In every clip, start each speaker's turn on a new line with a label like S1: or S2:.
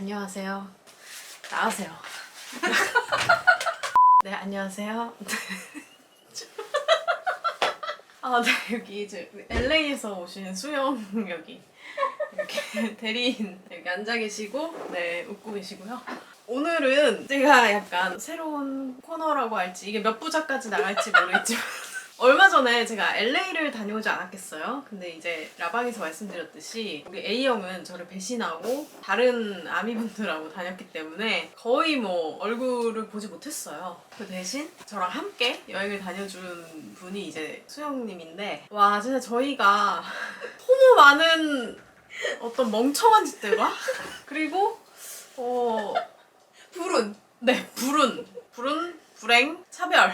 S1: 안녕하세요. 나가세요. 네, 안녕하세요. 네, 여기 이제 LA에서 오신 수영 여기 이렇게 대리인 여기 앉아 계시고, 네, 웃고 계시고요. 오늘은 제가 약간 새로운 코너라고 할지 이게 몇 부작까지 나갈지 모르겠지만 얼마 전에 제가 LA를 다녀오지 않았겠어요? 근데 이제 라방에서 말씀드렸듯이 우리 A형은 저를 배신하고 다른 아미분들하고 다녔기 때문에 거의 뭐 얼굴을 보지 못했어요. 그 대신 저랑 함께 여행을 다녀준 분이 이제 수영님인데, 와, 진짜 저희가 너무 많은 어떤 멍청한 짓들과 그리고 불행, 차별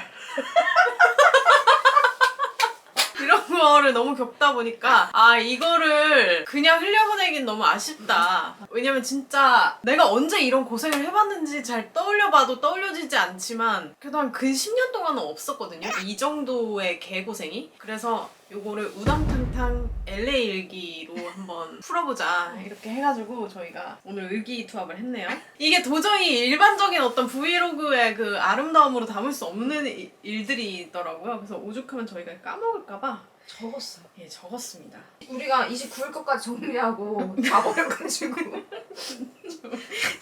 S1: 이런 거를 너무 겪다 보니까 이거를 그냥 흘려보내긴 너무 아쉽다. 왜냐면 진짜 내가 언제 이런 고생을 해봤는지 잘 떠올려봐도 떠올려지지 않지만 그래도 한 근 10년 동안은 없었거든요. 이 정도의 개고생이. 그래서 요거를 우당탕탕 LA 일기로 한번 풀어보자 이렇게 해가지고 저희가 오늘 의기투합을 했네요. 이게 도저히 일반적인 어떤 브이로그의 그 아름다움으로 담을 수 없는 일들이더라고요. 그래서 오죽하면 저희가 까먹을까봐
S2: 적었어요.
S1: 예, 적었습니다.
S2: 우리가 29일 것까지 정리하고 다 버려가지고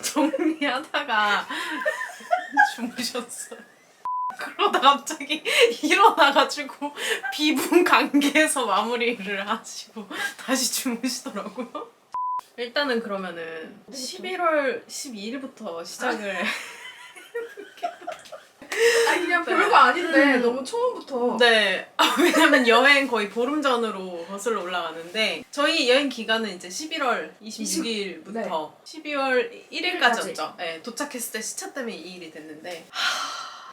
S1: 정리하다가 주무셨어요. 그러다 갑자기 일어나가지고 비분 관계에서 마무리를 하시고 다시 주무시더라고요. 일단은 그러면은 11월 12일부터 시작을
S2: 그냥 별거 아닌데 너무 처음부터.
S1: 네. 왜냐면 여행 거의 보름 전으로 거슬러 올라가는데 저희 여행 기간은 이제 11월 26일부터 12월 1일까지였죠. 네, 도착했을 때 시차 때문에 2일이 됐는데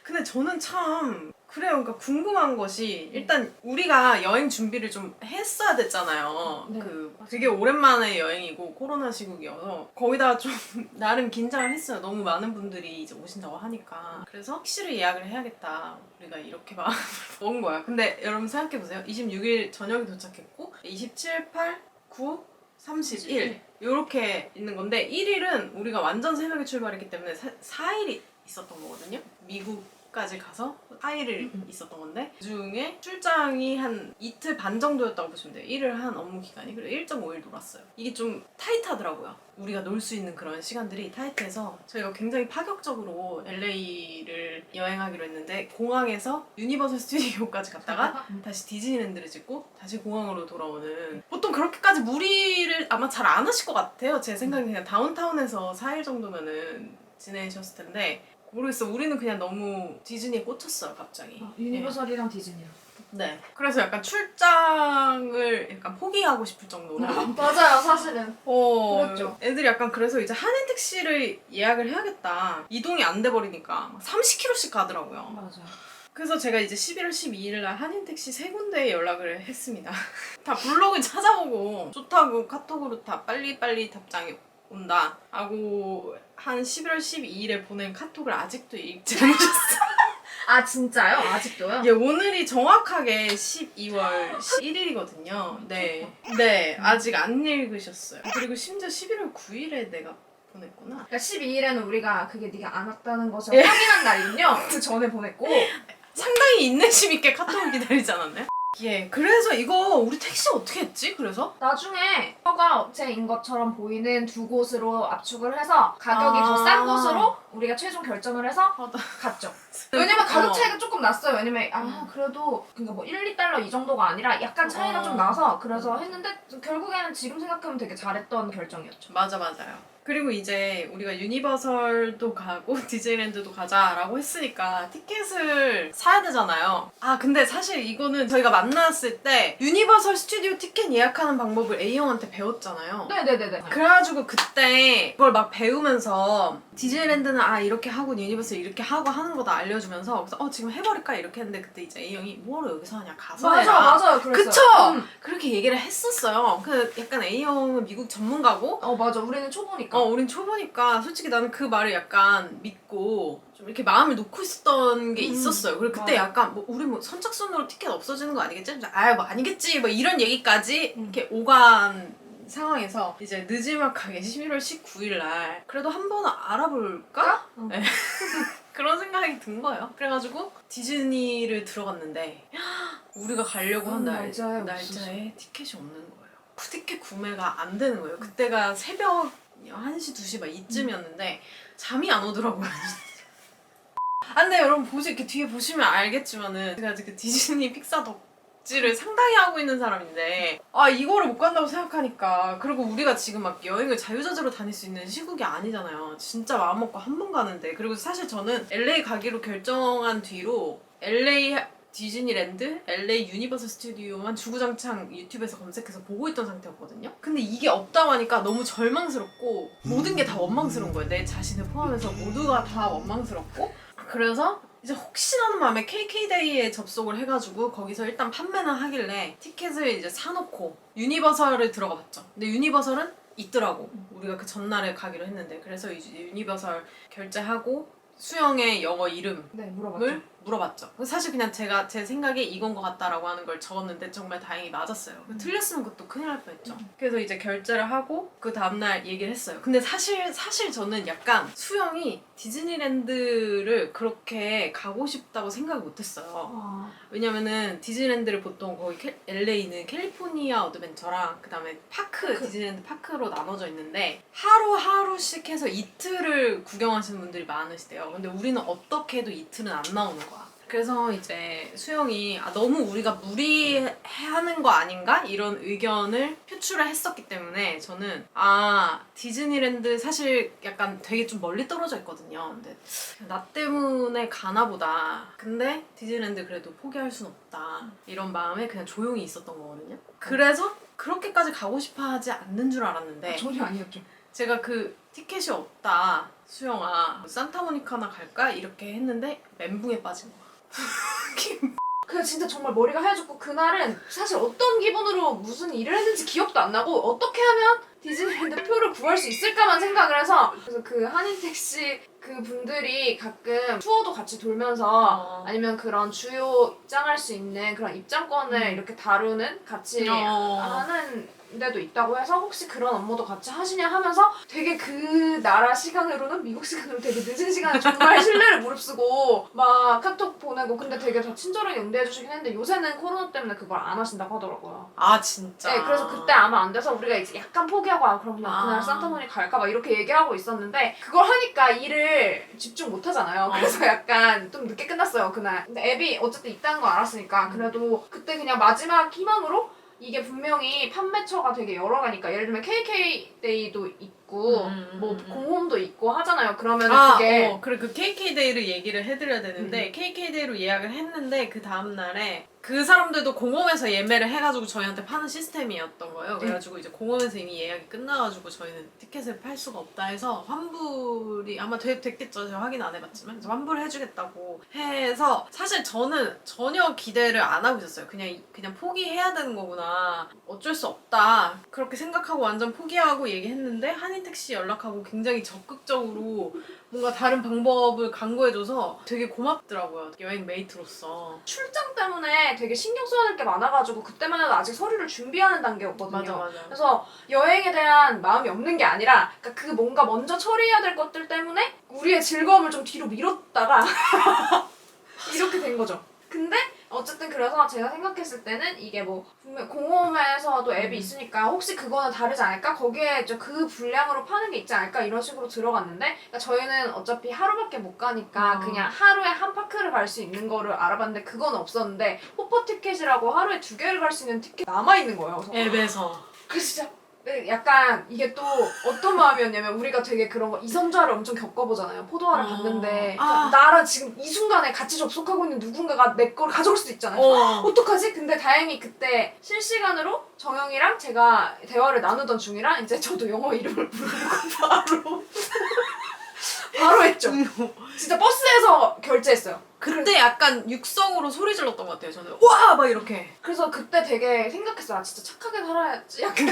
S1: 근데 저는 참 그래요. 그러니까 궁금한 것이 일단 우리가 여행 준비를 좀 했어야 됐잖아요.
S2: 네,
S1: 되게 오랜만에 여행이고 코로나 시국이어서 거기다가 좀 나름 긴장을 했어요. 너무 많은 분들이 이제 오신다고 하니까. 그래서 택시를 예약을 해야겠다. 우리가 이렇게 마음을 먹은 거야. 근데 여러분 생각해보세요. 26일 저녁에 도착했고 27, 8, 9, 31 이렇게 있는 건데 1일은 우리가 완전 새벽에 출발했기 때문에 4일이 있었던 거거든요. 미국까지 가서 4일을 있었던 건데 그중에 출장이 한 이틀 반 정도였다고 보시면 돼요. 일을 한 업무 기간이. 그리고 1.5일 놀았어요. 이게 좀 타이트하더라고요. 우리가 놀 수 있는 그런 시간들이 타이트해서 저희가 굉장히 파격적으로 LA를 여행하기로 했는데 공항에서 유니버설 스튜디오까지 갔다가 다시 디즈니랜드를 찍고 다시 공항으로 돌아오는, 보통 그렇게까지 무리를 아마 잘 안 하실 것 같아요. 제 생각엔 그냥 다운타운에서 4일 정도면은 지내셨을 텐데 모르겠어. 우리는 그냥 너무 디즈니에 꽂혔어요, 갑자기.
S2: 유니버설이랑 디즈니랑.
S1: 네. 그래서 약간 출장을 약간 포기하고 싶을 정도로.
S2: 맞아요, 사실은. 그랬죠.
S1: 애들이 약간 그래서 이제 한인 택시를 예약을 해야겠다. 이동이 안 돼 버리니까 30km씩 가더라고요.
S2: 맞아요.
S1: 그래서 제가 이제 11월 12일 날 한인 택시 3군데에 연락을 했습니다. 다 블로그 찾아보고 좋다고 카톡으로 다 빨리빨리 답장이 온다 하고 한 11월 12일에 보낸 카톡을 아직도 읽지 않으셨어요.
S2: 아, 진짜요? 아직도요?
S1: 예, 오늘이 정확하게 12월 11일이거든요. 네. 네, 아직 안 읽으셨어요. 그리고 심지어 11월 9일에 내가 보냈구나.
S2: 그러니까 12일에는 우리가 그게 네가 안 왔다는 것을
S1: 예.
S2: 확인한 날이군요. 그 전에 보냈고.
S1: 상당히 인내심 있게 카톡을 기다리지 않았나요? 예, 그래서 이거 우리 택시 어떻게 했지? 그래서?
S2: 나중에 허가 업체인 것처럼 보이는 두 곳으로 압축을 해서 가격이 더 싼 곳으로 우리가 최종 결정을 해서 갔죠. 왜냐면 가격 차이가 조금 났어요. 왜냐면 그래도 그러니까 뭐 1, 2달러 이 정도가 아니라 약간 차이가 좀 나서 그래서 했는데 결국에는 지금 생각하면 되게 잘했던 결정이었죠.
S1: 맞아요. 그리고 이제 우리가 유니버설도 가고 디즈니랜드도 가자라고 했으니까 티켓을 사야 되잖아요. 근데 사실 이거는 저희가 만났을 때 유니버설 스튜디오 티켓 예약하는 방법을 A형한테 배웠잖아요.
S2: 네네네네.
S1: 그래가지고 그때 그걸 막 배우면서 디즈니랜드는 이렇게 하고 유니버설 이렇게 하고 하는 거다 알려주면서 그래서 지금 해버릴까 이렇게 했는데 그때 이제 A형이 뭐하러 여기서 하냐 가서 해라.
S2: 맞아요.
S1: 그쵸?
S2: 그랬어요.
S1: 그렇게 얘기를 했었어요. 그 약간 A형은 미국 전문가고
S2: 맞아. 우리는 초보니까.
S1: 우린 초보니까 솔직히 나는 그 말을 약간 믿고 좀 이렇게 마음을 놓고 있었던 게 있었어요. 그리고 그때
S2: 맞아.
S1: 약간 우리 선착순으로 티켓 없어지는 거 아니겠지? 뭐 아니겠지 뭐 이런 얘기까지 이렇게 오간 상황에서 이제 느지막하게 11월 19일 날 그래도 한 번은 알아볼까?
S2: 응.
S1: 네. 그런 생각이 든 거예요. 그래가지고 디즈니를 들어갔는데 우리가 가려고 한 날짜에 티켓이 없는 거예요. 그 티켓 구매가 안 되는 거예요. 그때가 새벽 1시, 2시 막 이쯤이었는데 잠이 안 오더라고요. 아, 근데 여러분 이렇게 뒤에 보시면 알겠지만은 제가 그 디즈니 픽사 덕질을 상당히 하고 있는 사람인데 이거를 못 간다고 생각하니까 그리고 우리가 지금 막 여행을 자유자재로 다닐 수 있는 시국이 아니잖아요. 진짜 마음 먹고 한 번 가는데 그리고 사실 저는 LA 가기로 결정한 뒤로 LA 디즈니랜드, LA 유니버설 스튜디오만 주구장창 유튜브에서 검색해서 보고 있던 상태였거든요. 근데 이게 없다고 하니까 너무 절망스럽고 모든 게 다 원망스러운 거예요. 내 자신을 포함해서 모두가 다 원망스럽고 그래서 이제 혹시나 하는 마음에 KK데이에 접속을 해가지고 거기서 일단 판매는 하길래 티켓을 이제 사놓고 유니버설을 들어가 봤죠. 근데 유니버설은 있더라고. 우리가 그 전날에 가기로 했는데 그래서 이제 유니버설 결제하고 수영의 영어 이름을 물어봤죠. 사실 그냥 제가 제 생각에 이건 것 같다라고 하는 걸 적었는데 정말 다행히 맞았어요. 틀렸으면 그것도 큰일 날 뻔했죠. 그래서 이제 결제를 하고 그 다음날 얘기를 했어요. 근데 사실 저는 약간 수영이 디즈니랜드를 그렇게 가고 싶다고 생각을 못했어요. 왜냐면은 디즈니랜드를 보통 거기 LA는 캘리포니아 어드벤처랑 그 다음에 디즈니랜드 파크로 나눠져 있는데 하루하루씩 해서 이틀을 구경하시는 분들이 많으시대요. 근데 우리는 어떻게 해도 이틀은 안 나오는 거야. 그래서 이제 수영이 너무 우리가 무리하는 거 아닌가? 이런 의견을 표출을 했었기 때문에 저는 디즈니랜드 사실 약간 되게 좀 멀리 떨어져 있거든요. 근데 나 때문에 가나 보다. 근데 디즈니랜드 그래도 포기할 순 없다. 이런 마음에 그냥 조용히 있었던 거거든요. 그래서 그렇게까지 가고 싶어 하지 않는 줄 알았는데
S2: 전혀 아니었죠.
S1: 제가 그 티켓이 없다. 수영아 산타모니카나 갈까? 이렇게 했는데 멘붕에 빠진 거야.
S2: 그냥 진짜 정말 머리가 하얘졌고 그날은 사실 어떤 기분으로 무슨 일을 했는지 기억도 안 나고 어떻게 하면 디즈니랜드 표를 구할 수 있을까만 생각을 해서 그래서 그 한인택시 그 분들이 가끔 투어도 같이 돌면서 아니면 그런 주요 입장할 수 있는 그런 입장권을 이렇게 다루는 같이 하는 데도 있다고 해서 혹시 그런 업무도 같이 하시냐 하면서 되게 그 나라 시간으로는 미국 시간으로 되게 늦은 시간에 정말 신뢰를 무릅쓰고 막 카톡 보내고 근데 되게 다 친절하게 응대해 주시긴 했는데 요새는 코로나 때문에 그걸 안 하신다고 하더라고요.
S1: 진짜?
S2: 네, 그래서 그때 아마 안 돼서 우리가 이제 약간 포기하고 그럼 그냥 그날 산타모니카 갈까 막 이렇게 얘기하고 있었는데 그걸 하니까 일을 집중 못 하잖아요. 그래서 약간 좀 늦게 끝났어요 그날. 근데 앱이 어쨌든 있다는 거 알았으니까 그래도 그때 그냥 마지막 희망으로 이게 분명히 판매처가 되게 여러 가니까 예를 들면 KK데이도 있고 뭐 공홈도 있고 하잖아요. 그러면 그게
S1: 그래 그 KK데이를 얘기를 해드려야 되는데 KK데이로 예약을 했는데 그 다음날에 그 사람들도 공홈에서 예매를 해가지고 저희한테 파는 시스템이었던 거예요. 그래가지고 이제 공홈에서 이미 예약이 끝나가지고 저희는 티켓을 팔 수가 없다 해서 환불이 아마 됐겠죠. 제가 확인 안 해봤지만 환불을 해주겠다고 해서 사실 저는 전혀 기대를 안 하고 있었어요. 그냥 포기해야 되는 거구나. 어쩔 수 없다. 그렇게 생각하고 완전 포기하고 얘기했는데 한인택시 연락하고 굉장히 적극적으로 뭔가 다른 방법을 강구해줘서 되게 고맙더라고요. 여행 메이트로서.
S2: 출장 때문에 되게 신경 써야 될 게 많아가지고 그때만 해도 아직 서류를 준비하는 단계였거든요.
S1: 맞아.
S2: 그래서 여행에 대한 마음이 없는 게 아니라 그러니까 그 뭔가 먼저 처리해야 될 것들 때문에 우리의 즐거움을 좀 뒤로 미뤘다가 이렇게 된 거죠. 근데 어쨌든 그래서 제가 생각했을 때는 이게 뭐 분명 공홈에서도 앱이 있으니까 혹시 그거는 다르지 않을까? 거기에 그 분량으로 파는 게 있지 않을까? 이런 식으로 들어갔는데 그러니까 저희는 어차피 하루밖에 못 가니까 그냥 하루에 한 파크를 갈 수 있는 거를 알아봤는데 그건 없었는데 호퍼 티켓이라고 하루에 2개를 갈 수 있는 티켓 남아있는 거예요.
S1: 앱에서.
S2: 그래서 진짜 약간 이게 또 어떤 마음이었냐면 우리가 되게 그런 거 이선좌를 엄청 겪어보잖아요. 포도알을 봤는데 나랑 지금 이 순간에 같이 접속하고 있는 누군가가 내 걸 가져올 수도 있잖아요. 어떡하지? 근데 다행히 그때 실시간으로 정영이랑 제가 대화를 나누던 중이라 이제 저도 영어 이름을 부르고 바로 했죠. 진짜 버스에서 결제했어요.
S1: 그때 약간 육성으로 소리 질렀던 것 같아요. 저는 와! 막 이렇게.
S2: 그래서 그때 되게 생각했어요. 진짜 착하게 살아야지. 약간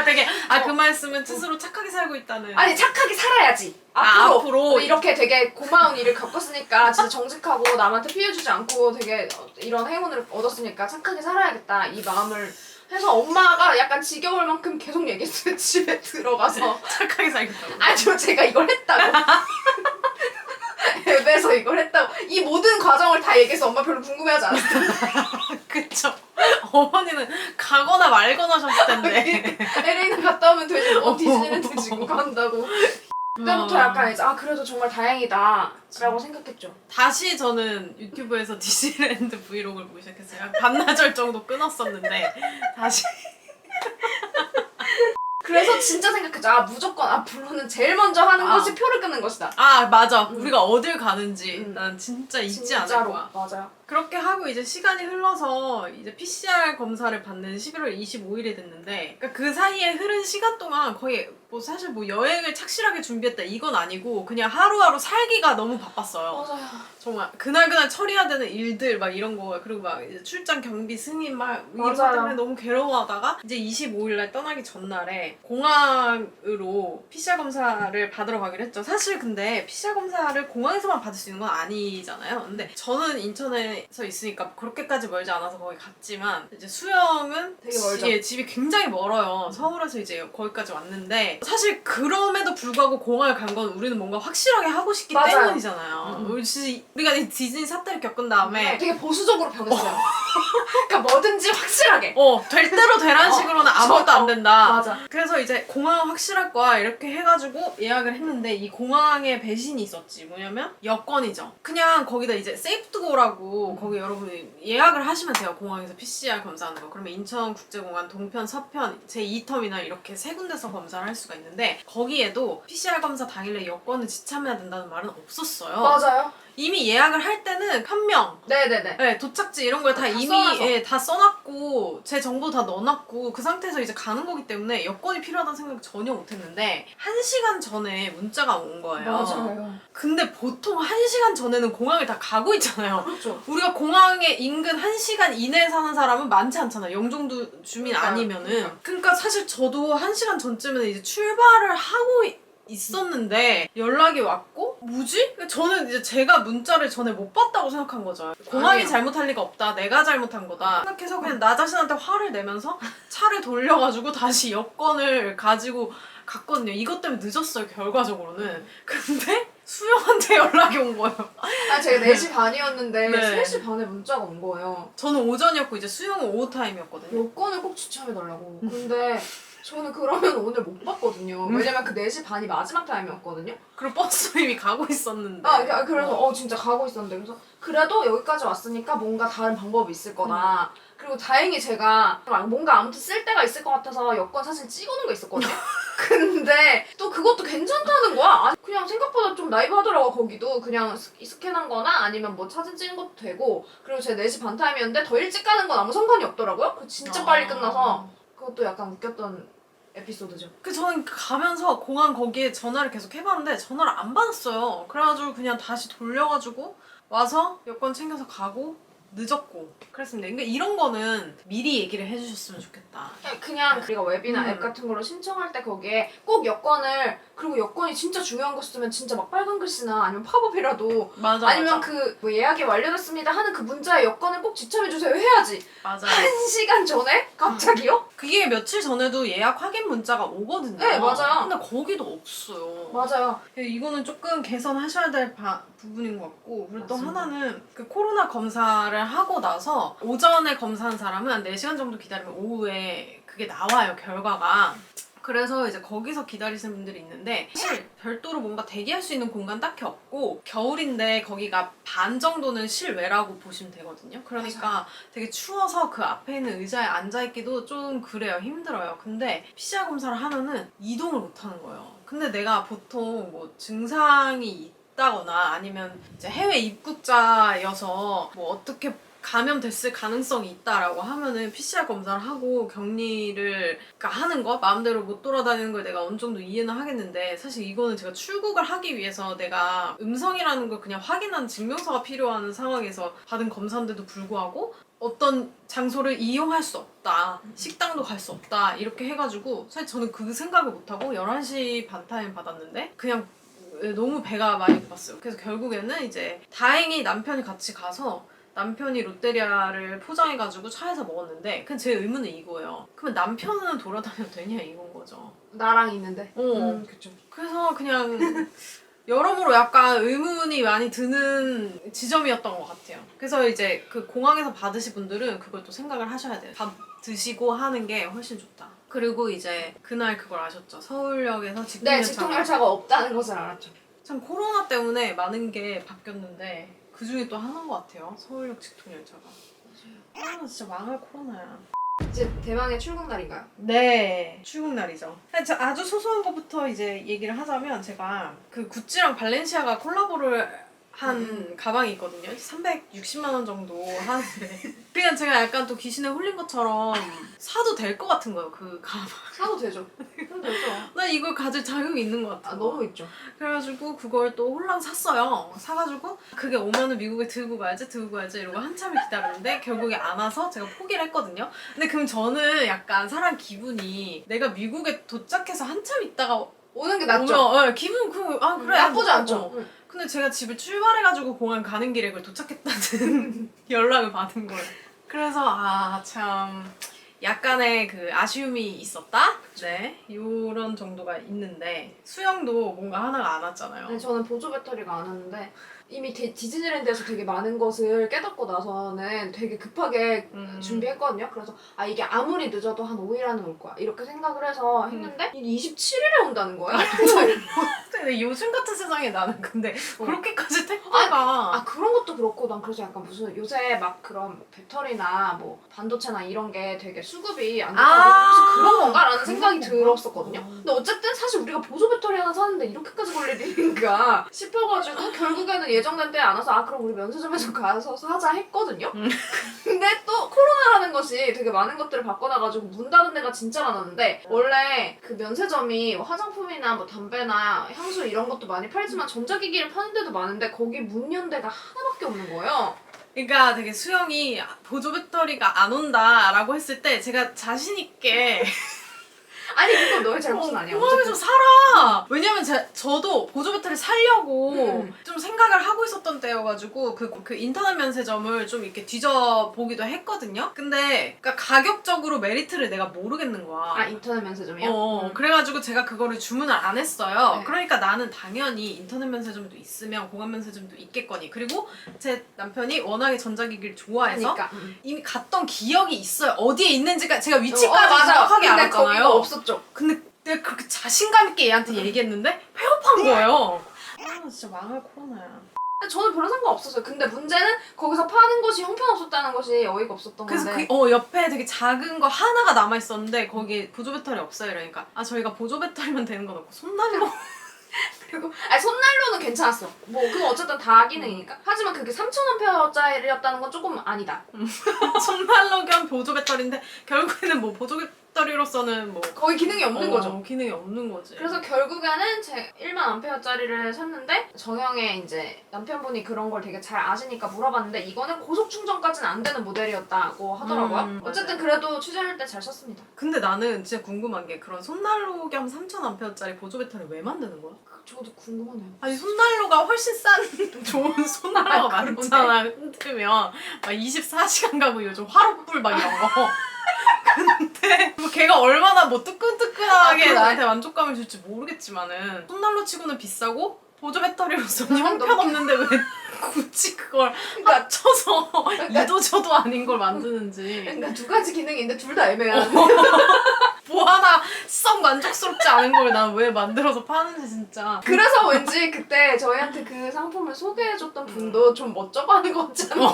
S1: 되게 그 말씀은 스스로 착하게 살고 있다는.
S2: 아니 착하게 살아야지. 앞으로 이렇게 되게 고마운 일을 겪었으니까 진짜 정직하고 남한테 피해주지 않고 되게 이런 행운을 얻었으니까 착하게 살아야겠다 이 마음을 해서 엄마가 약간 지겨울 만큼 계속 얘기했어요. 집에 들어가서.
S1: 착하게 살겠다고.
S2: 아저 제가 이걸 했다고. 앱에서 이걸 했다고. 이 모든 과정을 다 얘기해서 엄마 별로 궁금해하지 않았어요.
S1: 그쵸. 어머니는 가거나 말거나 하셨을 텐데.
S2: LA는 갔다 오면 되지 뭐 디즈니랜드 지금 간다고. 그때부터 약간 이제 아 그래도 정말 다행이다 라고 생각했죠.
S1: 다시 저는 유튜브에서 디즈니랜드 브이로그를 보기 시작했어요. 반나절 정도 끊었었는데 다시.
S2: 그래서 진짜 생각했죠. 아 무조건 앞으로는 제일 먼저 하는
S1: 아.
S2: 것이 표를 끊는 것이다.
S1: 아 맞아. 우리가 어딜 가는지
S2: 음.
S1: 난 진짜 잊지 않을
S2: 진짜로.
S1: 거야.
S2: 맞아요.
S1: 그렇게 하고 이제 시간이 흘러서 이제 PCR 검사를 받는 11월 25일이 됐는데, 그러니까 그 사이에 흐른 시간 동안 거의 뭐 사실 뭐 여행을 착실하게 준비했다 이건 아니고 그냥 하루하루 살기가 너무 바빴어요.
S2: 맞아요.
S1: 정말 그날 처리해야 되는 일들 막 이런 거, 그리고 막 이제 출장 경비 승인 막 이런 것
S2: 맞아요.
S1: 때문에 너무 괴로워하다가 이제 25일날 떠나기 전날에 공항으로 PCR 검사를 받으러 가기로 했죠. 사실 근데 PCR 검사를 공항에서만 받을 수 있는 건 아니잖아요. 근데 저는 인천에서 있으니까 그렇게까지 멀지 않아서 거기 갔지만 이제 수영은
S2: 되게 멀죠.
S1: 예, 집이 굉장히 멀어요. 서울에서 이제 거기까지 왔는데 사실 그럼에도 불구하고 공항을 간 건 우리는 뭔가 확실하게 하고 싶기
S2: 맞아요.
S1: 때문이잖아요. 우리가 이 디즈니 사태를 겪은 다음에
S2: 되게 보수적으로 변했어요. 그러니까 뭐든지 확실하게.
S1: 될 대로 되라는 식으로는 아무것도 안 된다.
S2: 맞아.
S1: 그래서 이제 공항 확실할 거야 이렇게 해가지고 예약을 했는데 이 공항에 배신이 있었지. 뭐냐면 여권이죠. 그냥 거기다 이제 세이프트고라고 거기 여러분이 예약을 하시면 돼요. 공항에서 PCR 검사하는 거. 그러면 인천국제공항 동편, 서편, 제2터미널 이렇게 세 군데서 검사를 할 수가 있는데 거기에도 PCR 검사 당일에 여권을 지참해야 된다는 말은 없었어요.
S2: 맞아요.
S1: 이미 예약을 할 때는 현명,
S2: 네네네.
S1: 네, 도착지 이런 걸 다 이미
S2: 써놔서.
S1: 예, 다 써놨고 제 정보 다 넣어놨고 그 상태에서 이제 가는 거기 때문에 여권이 필요하다는 생각 전혀 못했는데 1시간 전에 문자가 온 거예요.
S2: 맞아요.
S1: 근데 보통 1시간 전에는 공항을 다 가고 있잖아요.
S2: 그렇죠.
S1: 우리가 공항에 인근 1시간 이내에 사는 사람은 많지 않잖아요. 영종도 주민
S2: 그러니까요.
S1: 아니면은. 그러니까 사실 저도 1시간 전쯤에는 이제 출발을 하고 있었는데 연락이 왔고 뭐지? 저는 이제 제가 문자를 전에 못 봤다고 생각한 거죠. 공항이
S2: 아니요.
S1: 잘못할 리가 없다. 내가 잘못한 거다. 생각해서 그냥 나 자신한테 화를 내면서 차를 돌려가지고 다시 여권을 가지고 갔거든요. 이것 때문에 늦었어요. 결과적으로는. 근데 수영한테 연락이 온 거예요.
S2: 아 제가 4시 반이었는데
S1: 네.
S2: 3시 반에 문자가 온 거예요.
S1: 저는 오전이었고 이제 수영은 오후 타임이었거든요.
S2: 여권을 꼭 추첨해달라고. 근데 저는 그러면 오늘 못 봤거든요. 왜냐면 그 4시 반이 마지막 타임이었거든요.
S1: 그리고 버스도 이미 가고 있었는데.
S2: 그래서 진짜 가고 있었는데 그래서 그래도 여기까지 왔으니까 뭔가 다른 방법이 있을 거다. 그리고 다행히 제가 뭔가 아무튼 쓸 데가 있을 것 같아서 여권 사실 찍어놓은 거 있었거든요. 근데 또 그것도 괜찮다는 거야. 아니, 그냥 생각보다 좀 나이브하더라고. 거기도 그냥 스캔한 거나 아니면 뭐 사진 찍은 것도 되고. 그리고 제 4시 반 타임이었는데 더 일찍 가는 건 아무 상관이 없더라고요. 그 진짜 빨리 끝나서 그것도 약간 웃겼던 에피소드죠.
S1: 그 저는 가면서 공항 거기에 전화를 계속 해봤는데 전화를 안 받았어요. 그래가지고 그냥 다시 돌려가지고 와서 여권 챙겨서 가고 늦었고 그랬습니다. 그러니까 이런 거는 미리 얘기를 해주셨으면 좋겠다.
S2: 그냥 우리가 웹이나 앱 같은 걸로 신청할 때 거기에 꼭 여권을, 그리고 여권이 진짜 중요한 거 쓰면 진짜 막 빨간 글씨나 아니면 팝업이라도
S1: 맞아.
S2: 아니면
S1: 맞아.
S2: 그 뭐 예약이 완료됐습니다 하는 그 문자에 여권을 꼭 지참해주세요 해야지.
S1: 맞아.
S2: 1시간 전에? 갑자기요?
S1: 그게 며칠 전에도 예약 확인 문자가 오거든요.
S2: 네, 맞아요.
S1: 근데 거기도 없어요.
S2: 맞아요.
S1: 이거는 조금 개선하셔야 될 부분인 것 같고, 그리고 또
S2: 맞습니다.
S1: 하나는 그 코로나 검사를 하고 나서 오전에 검사한 사람은 한 4시간 정도 기다리면 오후에 그게 나와요, 결과가. 그래서 이제 거기서 기다리시는 분들이 있는데 사실 별도로 뭔가 대기할 수 있는 공간 딱히 없고 겨울인데 거기가 반 정도는 실외라고 보시면 되거든요. 그러니까 되게 추워서 그 앞에 있는 의자에 앉아있기도 좀 그래요. 힘들어요. 근데 PCR 검사를 하면은 이동을 못 하는 거예요. 근데 내가 보통 뭐 증상이 있다거나 아니면 이제 해외 입국자여서 뭐 어떻게 감염됐을 가능성이 있다라고 하면은 PCR 검사를 하고 격리를 하는 거 마음대로 못 돌아다니는 걸 내가 어느 정도 이해는 하겠는데 사실 이거는 제가 출국을 하기 위해서 내가 음성이라는 걸 그냥 확인하는 증명서가 필요한 상황에서 받은 검사인데도 불구하고 어떤 장소를 이용할 수 없다. 식당도 갈 수 없다. 이렇게 해가지고 사실 저는 그 생각을 못하고 11시 반 타임 받았는데 그냥 너무 배가 많이 고팠어요. 그래서 결국에는 이제 다행히 남편이 같이 가서 남편이 롯데리아를 포장해가지고 차에서 먹었는데 그냥 제 의문은 이거예요. 그러면 남편은 돌아다녀도 되냐 이건 거죠.
S2: 나랑 있는데.
S1: 그쵸. 그래서 그냥 여러모로 약간 의문이 많이 드는 지점이었던 것 같아요. 그래서 이제 그 공항에서 받으실 분들은 그걸 또 생각을 하셔야 돼요. 밥 드시고 하는 게 훨씬 좋다. 그리고 이제 그날 그걸 아셨죠? 서울역에서
S2: 네,
S1: 직통열차가
S2: 직통열차가 없다는 것을 알았죠.
S1: 참 코로나 때문에 많은 게 바뀌었는데 그 중에 또 하나인 것 같아요. 서울역 직통열차가. 아 진짜 망할 코로나야.
S2: 이제 대망의 출국 날인가요?
S1: 네, 출국 날이죠. 아주 소소한 것부터 이제 얘기를 하자면 제가 그 구찌랑 발렌시아가 콜라보를 한 가방이 있거든요. 360만 원 정도 하는데 그냥 제가 약간 또 귀신에 홀린 것처럼 사도 될 것 같은 거예요. 그 가방.
S2: 사도 되죠. 사도 되죠.
S1: 나 이걸 가질 자격이 있는 것 같아.
S2: 아, 너무 있죠.
S1: 그래가지고 그걸 또 홀랑 샀어요. 사가지고 그게 오면은 미국에 들고 가야지 이러고 한참을 기다렸는데 결국에 안 와서 제가 포기를 했거든요. 근데 그럼 저는 약간 사람 기분이 내가 미국에 도착해서 한참 있다가
S2: 오는 게 낫죠.
S1: 오면 기분 그래
S2: 나쁘지 않죠.
S1: 어. 근데 제가 집을 출발해가지고 공항 가는 길에 그걸 도착했다는 연락을 받은 거예요. 그래서 참 약간의 그 아쉬움이 있었다? 네, 요런 정도가 있는데 수영도 뭔가 하나가 안 왔잖아요.
S2: 네, 저는 보조 배터리가 안 왔는데 이미 디즈니랜드에서 되게 많은 것을 깨닫고 나서는 되게 급하게 준비했거든요. 그래서 이게 아무리 늦어도 한 5일 안에 올 거야 이렇게 생각을 해서 했는데 이게 27일에 온다는 거야.
S1: 근데 요즘 같은 세상에 나는 근데 그렇게까지 택배가
S2: 그런 것도 그렇고 난 그래서 약간 무슨 요새 막 그런 배터리나 뭐 반도체나 이런 게 되게 수급이 안 좋다고 혹시 그런 건가라는 생각이 들었었거든요. 근데 어쨌든 사실 우리가 보조 배터리 하나 사는데 이렇게까지 걸릴 일인가 싶어가지고 결국에는 예정된 때에 안 와서 그럼 우리 면세점에서 가서 사자 했거든요. 근데 또 코로나라는 것이 되게 많은 것들을 바꿔놔가지고 문 닫은 데가 진짜 많았는데 원래 그 면세점이 화장품이나 뭐 담배나 향수 이런 것도 많이 팔지만 전자기기를 파는 데도 많은데 거기 문 연 데가 하나밖에 없는 거예요.
S1: 그러니까 되게 수영이 보조 배터리가 안 온다라고 했을 때 제가 자신 있게
S2: 아니 그건 너의 잘못은 아니야.
S1: 공항에 좀 사라. 왜냐면 저도 보조 배터리 사려고 좀 생각을 하고 있었던 때여가지고 그 인터넷 면세점을 좀 이렇게 뒤져보기도 했거든요. 근데 그러니까 가격적으로 메리트를 내가 모르겠는 거야.
S2: 인터넷 면세점이요?
S1: 그래가지고 제가 그거를 주문을 안 했어요.
S2: 네.
S1: 그러니까 나는 당연히 인터넷 면세점도 있으면 공항 면세점도 있겠거니. 그리고 제 남편이 워낙에 전자기기를 좋아해서
S2: 그러니까.
S1: 이미 갔던 기억이 있어요. 어디에 있는지가 제가 위치까지
S2: 맞아.
S1: 정확하게
S2: 근데
S1: 알았잖아요.
S2: 거기가 없었죠.
S1: 근데 내가 그렇게 자신감 있게 얘한테 얘기했는데 폐업한 거예요. 진짜 망할 코로나야.
S2: 저는 별로 상관없었어요. 근데 문제는 거기서 파는 것이 형편없었다는 것이 어이가 없었던
S1: 그래서
S2: 건데.
S1: 옆에 되게 작은 거 하나가 남아있었는데 거기에 보조 배터리 없어요. 이러니까 저희가 보조 배터리만 되는 건 없고 손난로
S2: 그리고 손난로는 괜찮았어. 뭐 그건 어쨌든 다 기능이니까. 하지만 그게 3000A짜리였다는 건 조금 아니다.
S1: 손난로 겸 보조 배터리인데 결국에는 뭐 보조 배터리로서는 뭐
S2: 거의 기능이 없는 거죠.
S1: 기능이 없는 거지.
S2: 그래서 결국에는 제 1만 암페어짜리를 샀는데 정영의 이제 남편분이 그런 걸 되게 잘 아시니까 물어봤는데 이거는 고속 충전까지는 안 되는 모델이었다고 하더라고요. 어쨌든 그래도 취재할 때 잘 썼습니다.
S1: 근데 나는 진짜 궁금한 게 그런 손난로 겸 3000A짜리 보조 배터리 왜 만드는 거야?
S2: 저도 궁금하네요.
S1: 아니 손난로가 훨씬 싼 좋은 손난로가 많잖아. 흔들면 막 24시간 가고 요즘 화롯불 막 이런 거. 근데 뭐 걔가 얼마나 뭐 뜨끈뜨끈하게
S2: 그래?
S1: 나한테 만족감을 줄지 모르겠지만은 손난로 치고는 비싸고 보조 배터리로서는 형편없는데 왜 굳이 그걸 맞춰서 이도저도 아닌 걸 만드는지.
S2: 그러니까 두 가지 기능인데 둘 다 애매한.
S1: 뭐 하나 썩 만족스럽지 않은 걸 난 왜 만들어서 파는지 진짜.
S2: 그래서 왠지 그때 저희한테 그 상품을 소개해줬던 분도 좀 멋쩍어하는 것 같지 않나요?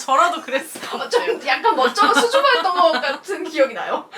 S1: 저라도 그랬어.
S2: 좀 약간 멋쩍어 수줍어했던 것 같은 기억이 나요.